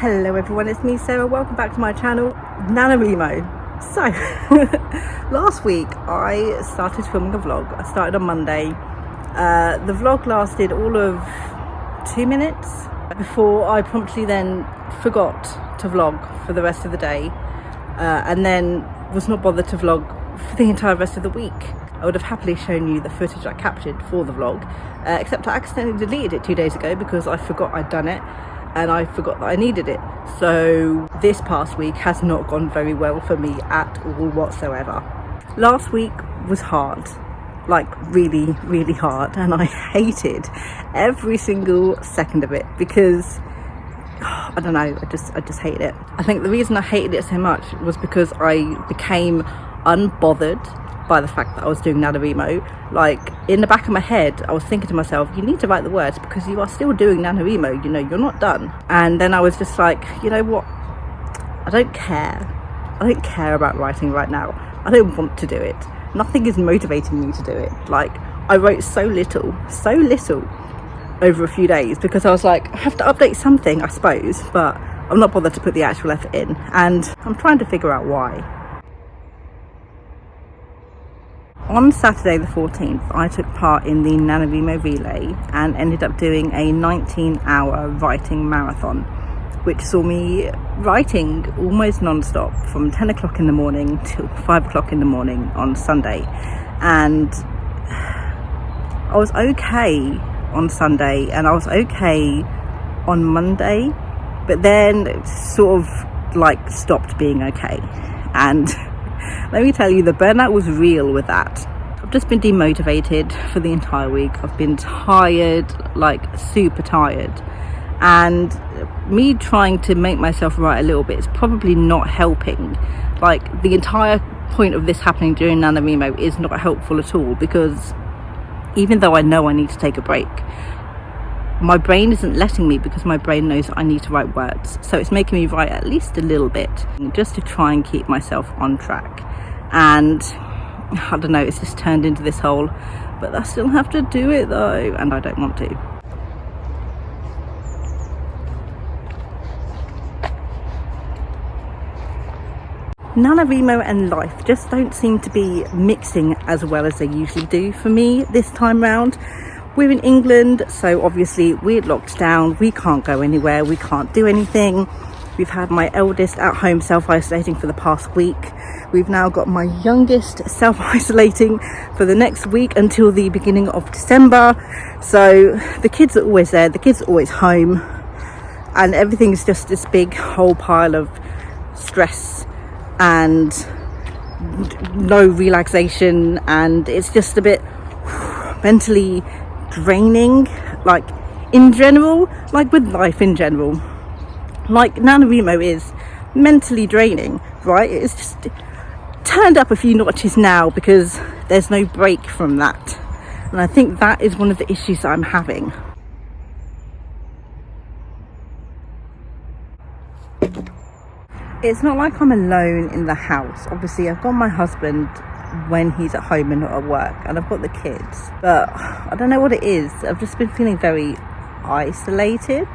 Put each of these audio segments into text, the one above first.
Hello everyone, it's me Sarah. Welcome back to my channel, NaNoWriMo. So, last week I started filming a vlog. I started on Monday. The vlog lasted all of 2 minutes before I promptly then forgot to vlog for the rest of the day, and then was not bothered to vlog for the entire rest of the week. I would have happily shown you the footage I captured for the vlog, except I accidentally deleted it 2 days ago because I forgot I'd done it and I forgot that I needed it. So this past week has not gone very well for me at all whatsoever. Last week was hard, like really hard, and I hated every single second of it because I don't know, I just hated it. I think the reason I hated it so much was because I became unbothered by the fact that I was doing NaNoWriMo. Like, in the back of my head I was thinking to myself, you need to write the words because you are still doing NaNoWriMo, you know, you're not done. And then I was just like, you know what, I don't care about writing right now. I don't want to do it. Nothing is motivating me to do it. Like, I wrote so little over a few days because I was like, I have to update something, I suppose, but I'm not bothered to put the actual effort in, and I'm trying to figure out why. On Saturday the 14th, I took part in the NaNoWriMo relay and ended up doing a 19-hour writing marathon, which saw me writing almost non-stop from 10 o'clock in the morning till 5 o'clock in the morning on Sunday. And I was okay on Sunday and I was okay on Monday, but then it sort of like stopped being okay. And let me tell you, the burnout was real with that. I've just been demotivated for the entire week. I've been tired, like super tired. And me trying to make myself write a little bit is probably not helping. Like, the entire point of this happening during NaNoWriMo is not helpful at all, because even though I know I need to take a break, my brain isn't letting me because my brain knows I need to write words. So it's making me write at least a little bit just to try and keep myself on track. And I don't know, it's just turned into this whole, but I still have to do it though, and I don't want to. NaNoWriMo and life just don't seem to be mixing as well as they usually do for me this time round. We're in England, so obviously we're locked down, we can't go anywhere, we can't do anything. We've had my eldest at home self-isolating for the past week. We've now got my youngest self-isolating for the next week until the beginning of December. So the kids are always there, the kids are always home, and everything's just this big whole pile of stress and no relaxation, and it's just a bit mentally draining, like in general, like with life in general. Like, NaNoWriMo is mentally draining, right? It's just turned up a few notches now because there's no break from that, and I think that is one of the issues that I'm having. It's not like I'm alone in the house. Obviously I've got my husband when he's at home and not at work, and I've got the kids, but I don't know what it is. I've just been feeling very isolated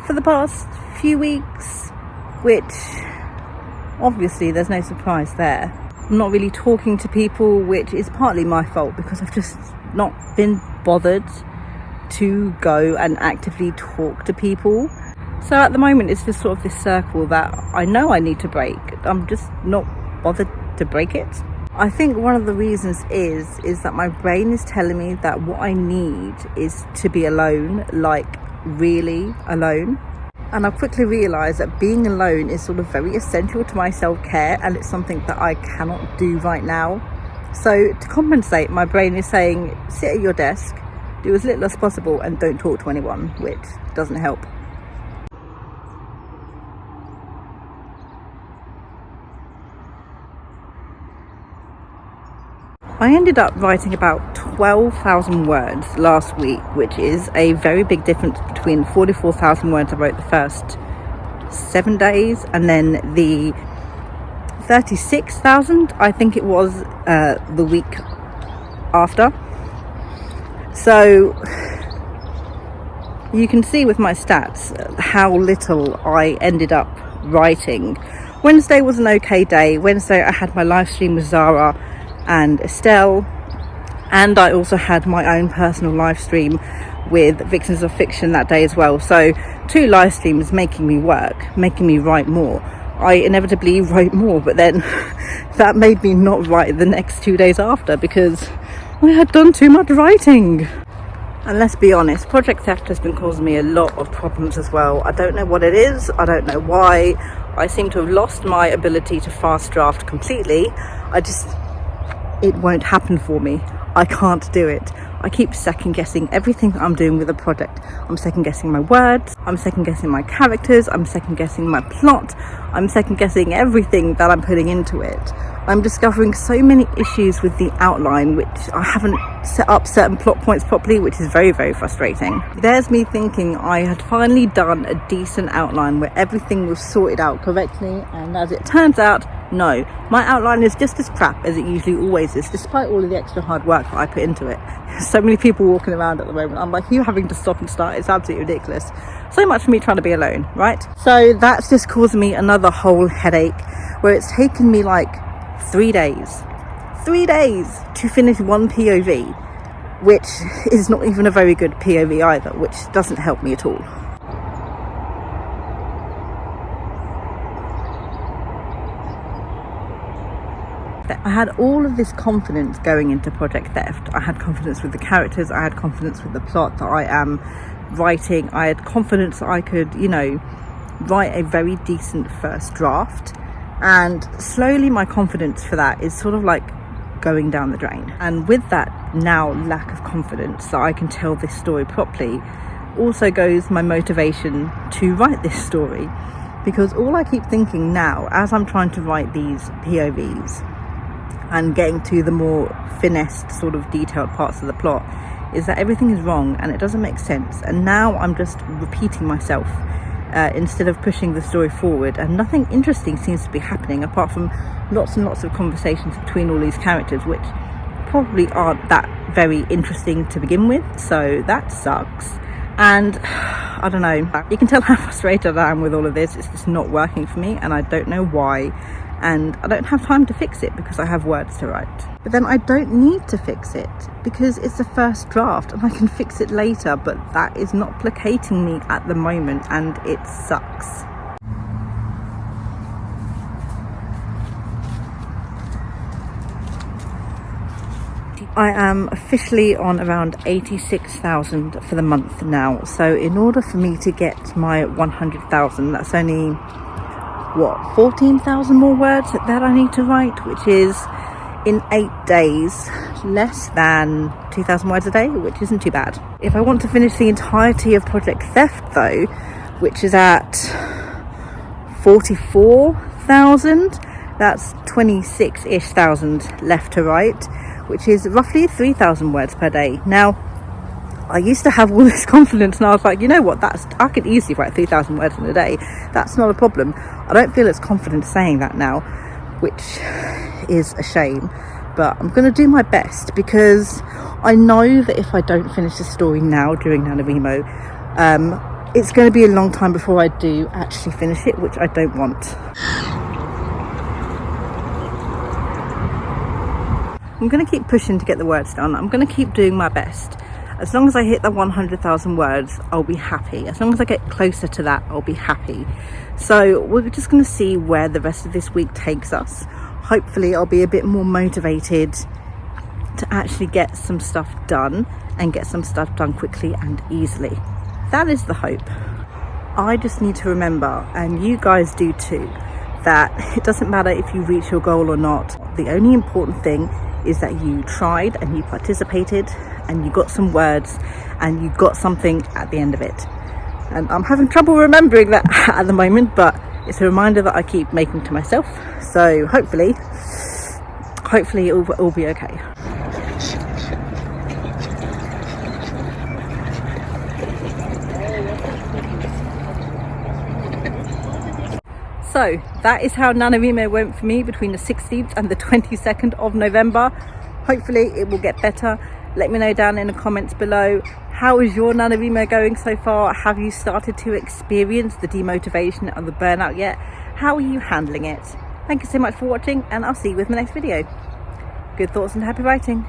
for the past few weeks, which obviously there's no surprise there. I'm not really talking to people, which is partly my fault because I've just not been bothered to go and actively talk to people. So at the moment it's just sort of this circle that I know I need to break. I'm just not bothered to break it. I think one of the reasons is that my brain is telling me that what I need is to be alone, like really alone. And I quickly realised that being alone is sort of very essential to my self-care, and it's something that I cannot do right now. So to compensate, my brain is saying, sit at your desk, do as little as possible, and don't talk to anyone, which doesn't help. I ended up writing about 12,000 words last week, which is a very big difference between 44,000 words I wrote the first 7 days and then the 36,000 I think it was the week after. So You can see with my stats how little I ended up writing. Wednesday was an okay day. Wednesday I had my live stream with Zara and Estelle, and I also had my own personal live stream with Vixens of Fiction that day as well. So 2 live streams making me work, making me write more. I inevitably wrote more, but then that made me not write the next 2 days after because I had done too much writing. And let's be honest, project theft has been causing me a lot of problems as well. I don't know what it is, I don't know why. I seem to have lost my ability to fast draft completely. It won't happen for me. I can't do it. I keep second guessing everything that I'm doing with the project. I'm second guessing my words, I'm second guessing my characters, I'm second guessing my plot, I'm second guessing everything that I'm putting into it. I'm discovering so many issues with the outline, which I haven't set up certain plot points properly, which is very, very frustrating. There's me thinking I had finally done a decent outline where everything was sorted out correctly, and as it turns out, no, my outline is just as crap as it usually always is, despite all of the extra hard work that I put into it. So many people walking around at the moment, I'm like, you having to stop and start, it's absolutely ridiculous. So much for me trying to be alone, right? So that's just causing me another whole headache, where it's taken me like 3 days to finish one POV, which is not even a very good POV either, which doesn't help me at all. I had all of this confidence going into Project Theft. I had confidence with the characters, I had confidence with the plot that I am writing, I had confidence that I could, write a very decent first draft, and slowly my confidence for that is sort of like going down the drain. And with that now lack of confidence that I can tell this story properly, also goes my motivation to write this story, because all I keep thinking now as I'm trying to write these POVs and getting to the more finessed sort of detailed parts of the plot is that everything is wrong and it doesn't make sense, and now I'm just repeating myself instead of pushing the story forward, and nothing interesting seems to be happening apart from lots and lots of conversations between all these characters, which probably aren't that very interesting to begin with, so that sucks. And I don't know, you can tell how frustrated I am with all of this. It's just not working for me and I don't know why, and I don't have time to fix it because I have words to write. But then I don't need to fix it because it's the first draft and I can fix it later, but that is not placating me at the moment and it sucks. I am officially on around 86,000 for the month now, so in order for me to get my 100,000, that's only 14,000 more words that I need to write, which is in 8 days less than 2,000 words a day, which isn't too bad. If I want to finish the entirety of Project Theft though, which is at 44,000, that's 26-ish thousand left to write, which is roughly 3,000 words per day. Now, I used to have all this confidence and I was like, you know what, I could easily write 3,000 words in a day. That's not a problem. I don't feel as confident saying that now, which is a shame, but I'm going to do my best because I know that if I don't finish the story now during NaNoWriMo, it's going to be a long time before I do actually finish it, which I don't want. I'm going to keep pushing to get the words done. I'm going to keep doing my best. As long as I hit the 100,000 words, I'll be happy. As long as I get closer to that, I'll be happy. So we're just going to see where the rest of this week takes us. Hopefully I'll be a bit more motivated to actually get some stuff done and get some stuff done quickly and easily. That is the hope. I just need to remember, and you guys do too, that it doesn't matter if you reach your goal or not. The only important thing is that you tried and you participated and you got some words and you got something at the end of it. And I'm having trouble remembering that at the moment, but it's a reminder that I keep making to myself. So hopefully it'll be okay. So that is how NaNoWriMo went for me between the 16th and the 22nd of November. Hopefully it will get better. Let me know down in the comments below How is your NaNoWriMo going so far? Have you started to experience the demotivation and the burnout yet? How are you handling it? Thank you so much for watching, and I'll see you with my next video. Good thoughts and happy writing.